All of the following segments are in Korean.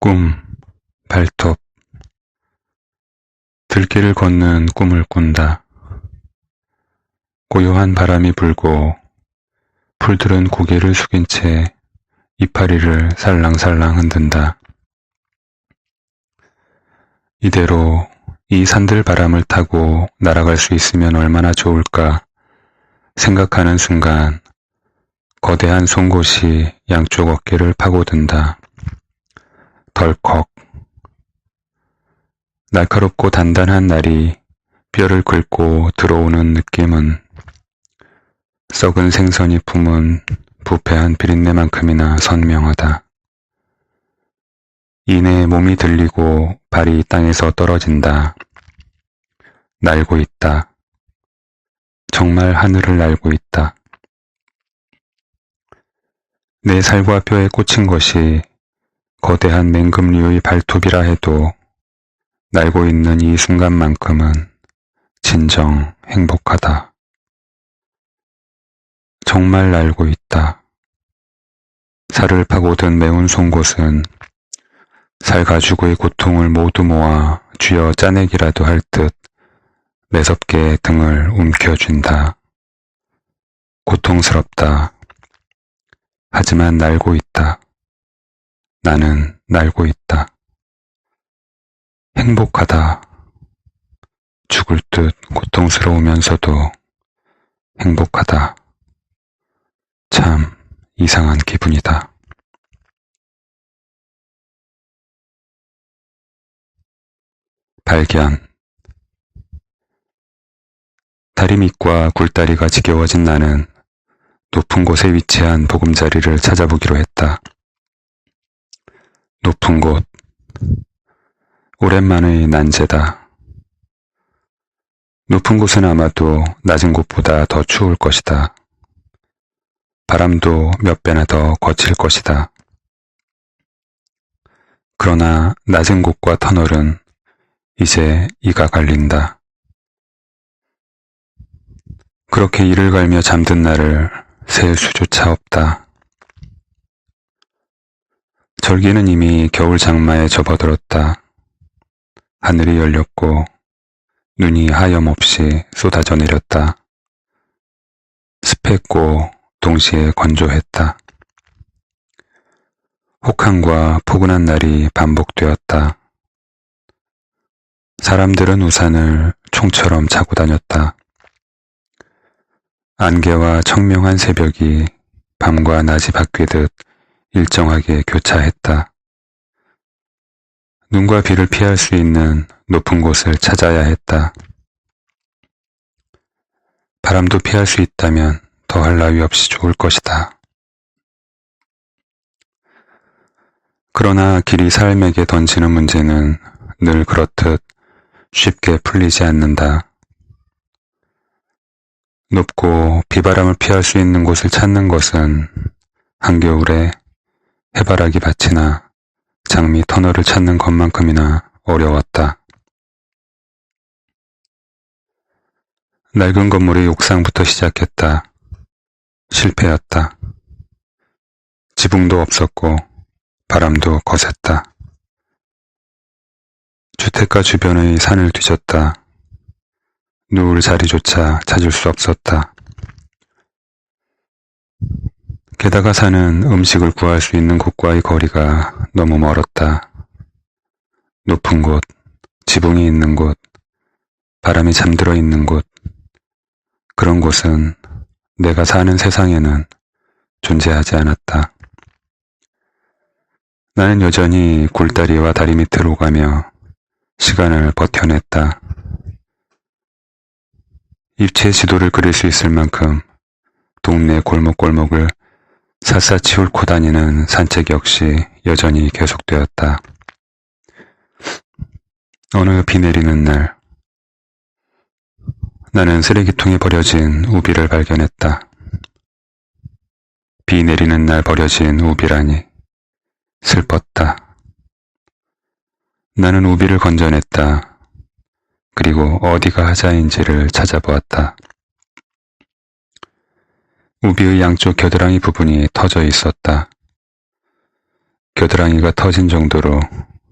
꿈, 발톱, 들길을 걷는 꿈을 꾼다. 고요한 바람이 불고 풀들은 고개를 숙인 채 이파리를 살랑살랑 흔든다. 이대로 이 산들 바람을 타고 날아갈 수 있으면 얼마나 좋을까 생각하는 순간 거대한 송곳이 양쪽 어깨를 파고든다. 덜컥. 날카롭고 단단한 날이 뼈를 긁고 들어오는 느낌은 썩은 생선이 품은 부패한 비린내만큼이나 선명하다. 이내 몸이 들리고 발이 땅에서 떨어진다. 날고 있다. 정말 하늘을 날고 있다. 내 살과 뼈에 꽂힌 것이 거대한 맹금류의 발톱이라 해도 날고 있는 이 순간만큼은 진정 행복하다. 정말 날고 있다. 살을 파고든 매운 송곳은 살 가죽의 고통을 모두 모아 쥐어 짜내기라도 할 듯 매섭게 등을 움켜쥔다. 고통스럽다. 하지만 날고 있다. 나는 날고 있다. 행복하다. 죽을 듯 고통스러우면서도 행복하다. 참 이상한 기분이다. 발견. 다리 밑과 굴다리가 지겨워진 나는 높은 곳에 위치한 보금자리를 찾아보기로 했다. 높은 곳. 오랜만의 난제다. 높은 곳은 아마도 낮은 곳보다 더 추울 것이다. 바람도 몇 배나 더 거칠 것이다. 그러나 낮은 곳과 터널은 이제 이가 갈린다. 그렇게 이를 갈며 잠든 나를 셀 수조차 없다. 절기는 이미 겨울 장마에 접어들었다. 하늘이 열렸고 눈이 하염없이 쏟아져 내렸다. 습했고 동시에 건조했다. 혹한과 포근한 날이 반복되었다. 사람들은 우산을 총처럼 차고 다녔다. 안개와 청명한 새벽이 밤과 낮이 바뀌듯 일정하게 교차했다. 눈과 비를 피할 수 있는 높은 곳을 찾아야 했다. 바람도 피할 수 있다면 더할 나위 없이 좋을 것이다. 그러나 길이 삶에게 던지는 문제는 늘 그렇듯 쉽게 풀리지 않는다. 높고 비바람을 피할 수 있는 곳을 찾는 것은 한겨울에 해바라기 밭이나 장미 터널을 찾는 것만큼이나 어려웠다. 낡은 건물의 옥상부터 시작했다. 실패였다. 지붕도 없었고 바람도 거셌다. 주택가 주변의 산을 뒤졌다. 누울 자리조차 찾을 수 없었다. 게다가 산은 음식을 구할 수 있는 곳과의 거리가 너무 멀었다. 높은 곳, 지붕이 있는 곳, 바람이 잠들어 있는 곳, 그런 곳은 내가 사는 세상에는 존재하지 않았다. 나는 여전히 굴다리와 다리 밑을 오가며 시간을 버텨냈다. 입체 지도를 그릴 수 있을 만큼 동네 골목골목을 샅샅이 훑고 다니는 산책 역시 여전히 계속되었다. 어느 비 내리는 날, 나는 쓰레기통에 버려진 우비를 발견했다. 비 내리는 날 버려진 우비라니 슬펐다. 나는 우비를 건져냈다. 그리고 어디가 하자인지를 찾아보았다. 우비의 양쪽 겨드랑이 부분이 터져 있었다. 겨드랑이가 터진 정도로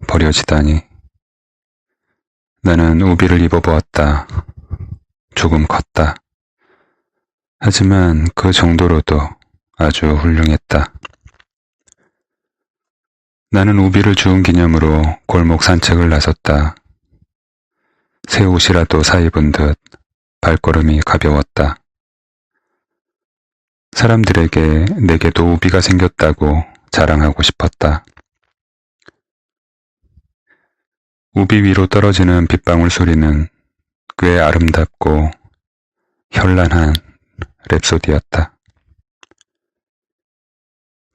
버려지다니. 나는 우비를 입어보았다. 조금 컸다. 하지만 그 정도로도 아주 훌륭했다. 나는 우비를 주운 기념으로 골목 산책을 나섰다. 새 옷이라도 사입은 듯 발걸음이 가벼웠다. 사람들에게 내게도 우비가 생겼다고 자랑하고 싶었다. 우비 위로 떨어지는 빗방울 소리는 꽤 아름답고 현란한 랩소디였다.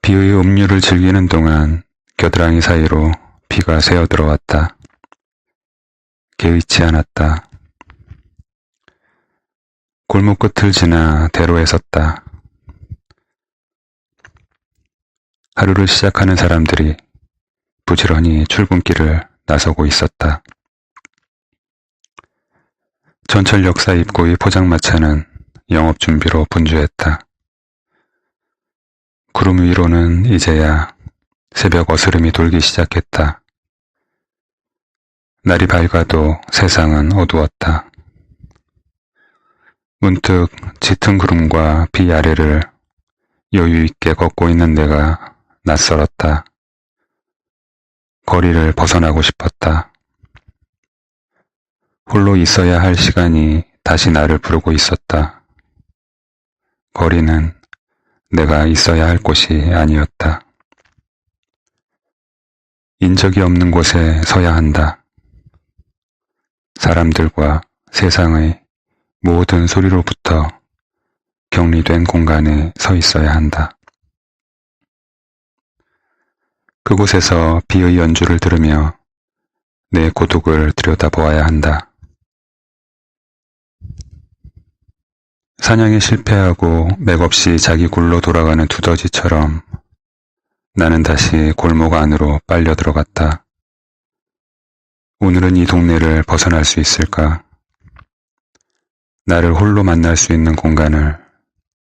비의 음류를 즐기는 동안 겨드랑이 사이로 피가 새어 들어왔다. 개의치 않았다. 골목 끝을 지나 대로에 섰다. 하루를 시작하는 사람들이 부지런히 출근길을 나서고 있었다. 전철역사 입구의 포장마차는 영업 준비로 분주했다. 구름 위로는 이제야 새벽 어스름이 돌기 시작했다. 날이 밝아도 세상은 어두웠다. 문득 짙은 구름과 비 아래를 여유 있게 걷고 있는 내가 낯설었다. 거리를 벗어나고 싶었다. 홀로 있어야 할 시간이 다시 나를 부르고 있었다. 거리는 내가 있어야 할 곳이 아니었다. 인적이 없는 곳에 서야 한다. 사람들과 세상의 모든 소리로부터 격리된 공간에 서 있어야 한다. 그곳에서 비의 연주를 들으며 내 고독을 들여다보아야 한다. 사냥에 실패하고 맥없이 자기 굴로 돌아가는 두더지처럼 나는 다시 골목 안으로 빨려 들어갔다. 오늘은 이 동네를 벗어날 수 있을까? 나를 홀로 만날 수 있는 공간을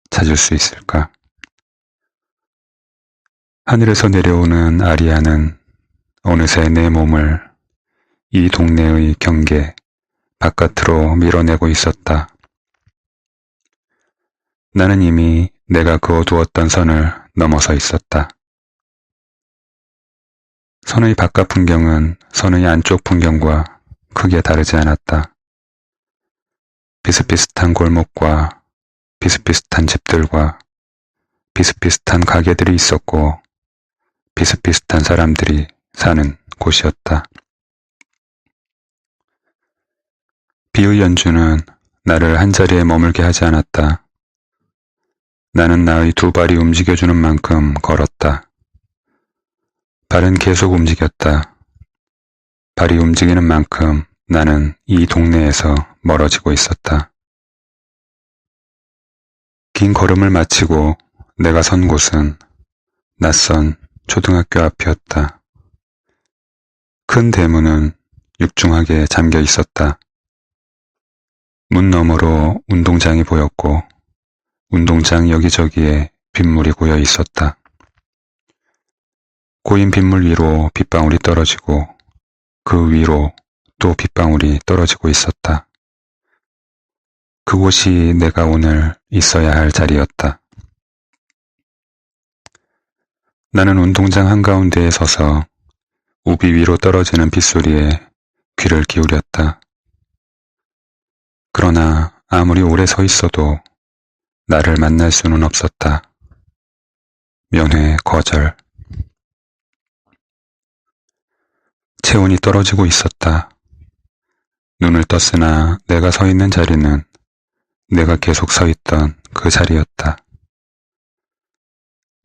찾을 수 있을까? 하늘에서 내려오는 아리아는 어느새 내 몸을 이 동네의 경계 바깥으로 밀어내고 있었다. 나는 이미 내가 그어두었던 선을 넘어서 있었다. 선의 바깥 풍경은 선의 안쪽 풍경과 크게 다르지 않았다. 비슷비슷한 골목과 비슷비슷한 집들과 비슷비슷한 가게들이 있었고 비슷비슷한 사람들이 사는 곳이었다. 비의 연주는 나를 한자리에 머물게 하지 않았다. 나는 나의 두 발이 움직여주는 만큼 걸었다. 발은 계속 움직였다. 발이 움직이는 만큼 나는 이 동네에서 멀어지고 있었다. 긴 걸음을 마치고 내가 선 곳은 낯선 초등학교 앞이었다. 큰 대문은 육중하게 잠겨 있었다. 문 너머로 운동장이 보였고 운동장 여기저기에 빗물이 고여 있었다. 고인 빗물 위로 빗방울이 떨어지고 그 위로 또 빗방울이 떨어지고 있었다. 그곳이 내가 오늘 있어야 할 자리였다. 나는 운동장 한가운데에 서서 우비 위로 떨어지는 빗소리에 귀를 기울였다. 그러나 아무리 오래 서 있어도 나를 만날 수는 없었다. 면회 거절. 체온이 떨어지고 있었다. 눈을 떴으나 내가 서 있는 자리는 내가 계속 서 있던 그 자리였다.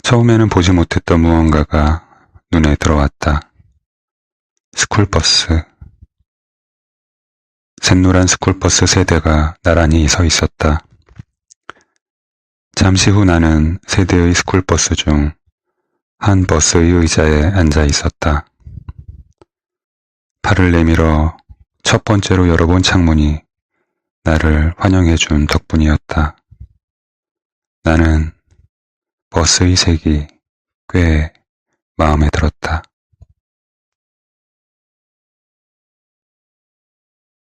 처음에는 보지 못했던 무언가가 눈에 들어왔다. 스쿨버스. 샛노란 스쿨버스 세 대가 나란히 서 있었다. 잠시 후 나는 세 대의 스쿨버스 중 한 버스의 의자에 앉아 있었다. 팔을 내밀어 첫 번째로 열어본 창문이 나를 환영해준 덕분이었다. 나는 버스의 색이 꽤 마음에 들었다.